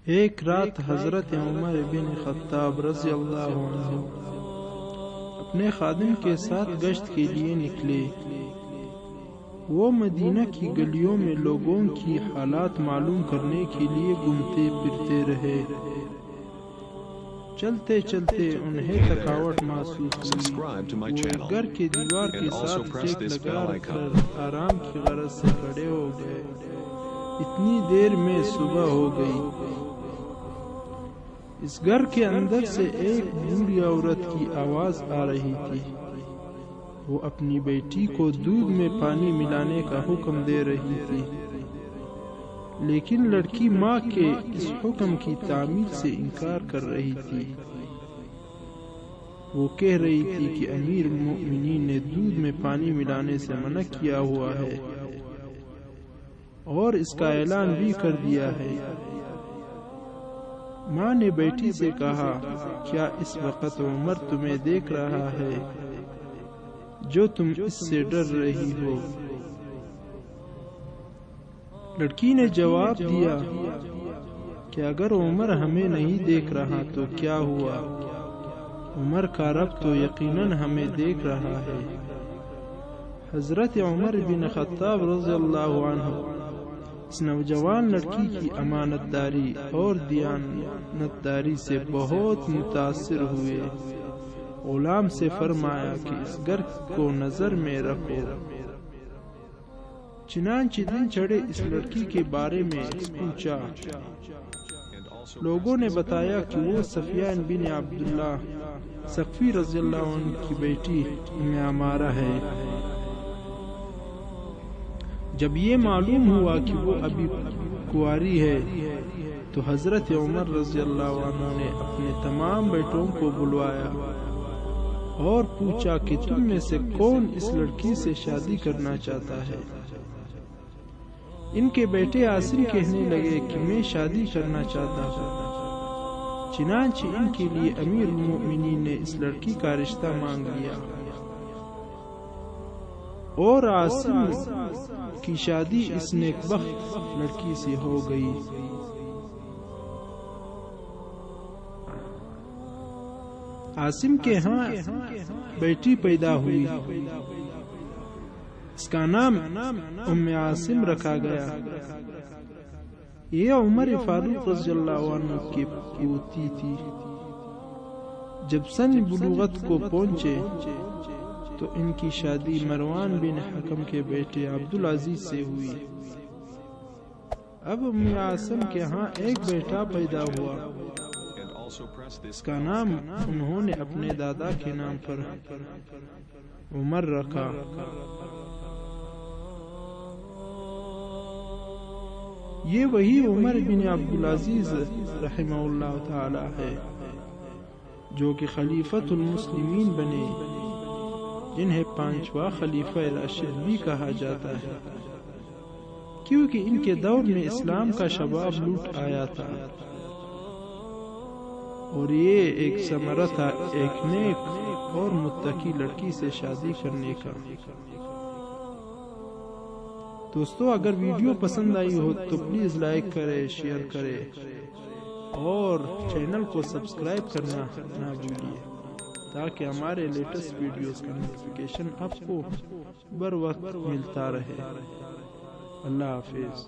ایک رات حضرت عمر بن خطاب رضی اللہ عنہ اپنے خادم کے ساتھ گشت کے لیے نکلے۔ وہ مدینہ کی گلیوں میں لوگوں کی حالات معلوم کرنے کے لیے گھومتے پھرتے رہے۔ چلتے چلتے انہیں تھکاوٹ محسوس ہوئی۔ وہ گھر کے دیوار کے ساتھ ٹیک لگا کر آرام کی غرض سے کھڑے ہو گئے۔ اتنی دیر میں صبح ہو گئی۔ اس گھر کے اندر سے ایک بوڑھی عورت کی آواز آ رہی تھی۔ وہ اپنی بیٹی کو دودھ میں پانی ملانے کا حکم دے رہی تھی، لیکن لڑکی ماں کے اس حکم کی تعمیل سے انکار کر رہی تھی۔ وہ کہہ رہی تھی کہ امیر المؤمنین نے دودھ میں پانی ملانے سے منع کیا ہوا ہے اور اس کا اعلان بھی کر دیا ہے۔ ماں نے بیٹی سے کہا، کیا اس وقت عمر تمہیں دیکھ رہا ہے جو تم اس سے ڈر رہی ہو؟ لڑکی نے جواب دیا کہ اگر عمر ہمیں نہیں دیکھ رہا تو کیا ہوا؟ عمر کا رب تو یقیناً ہمیں دیکھ رہا ہے۔ حضرت عمر بن خطاب رضی اللہ عنہ اس نوجوان لڑکی کی امانت داری اور دیانت داری سے بہت متاثر ہوئے۔ غلام سے فرمایا کہ اس گھر کو نظر میں رکھو۔ چنانچہ دن چڑھے اس لڑکی کے بارے میں پوچھا۔ لوگوں نے بتایا کہ وہ سفیان بن عبداللہ ثقفی رضی اللہ عنہ کی بیٹی ام عمارہ ہے۔ جب یہ معلوم ہوا کہ وہ ابھی کنواری ہے تو حضرت عمر رضی اللہ عنہ نے اپنے تمام بیٹوں کو بلوایا اور پوچھا کہ تم میں سے کون اس لڑکی سے شادی کرنا چاہتا ہے؟ ان کے بیٹے عاصم کہنے لگے کہ میں شادی کرنا چاہتا ہوں۔ چنانچہ ان کے لیے امیر المؤمنین نے اس لڑکی کا رشتہ مانگ لیا اور عاصم کی شادی اس نیک بخت لڑکی سے ہو گئی۔ عاصم کے ہاں بیٹی پیدا ہوئی۔ اس کا نام ام عاصم رکھا گیا۔ یہ عمر فاروق رضی اللہ عنہ کی پوتی تھی۔ جب سن بلوغت کو پہنچے تو ان کی شادی مروان بن حکم کے بیٹے عبدالعزیز سے ہوئی۔ اب ام عاصم کے ہاں ایک بیٹا پیدا ہوا۔ اس کا نام انہوں نے اپنے دادا کے نام پر عمر رکھا۔ یہ وہی عمر بن عبدالعزیز رحمہ اللہ تعالی ہے جو کہ خلیفۃ المسلمین بنے، جنہیں پانچواں خلیفہ راشد بھی کہا جاتا ہے، کیونکہ ان کے دور میں اسلام کا شباب لوٹ آیا تھا اور یہ ایک ثمرہ تھا ایک نیک اور متقی لڑکی سے شادی کرنے کا۔ دوستو، اگر ویڈیو پسند آئی ہو تو پلیز لائک کرے، شیئر کرے اور چینل کو سبسکرائب کرنا نہ بھولیے تاکہ ہمارے لیٹسٹ ویڈیوز کا نوٹیفیکیشن آپ کو بر وقت ملتا رہے۔ اللہ حافظ۔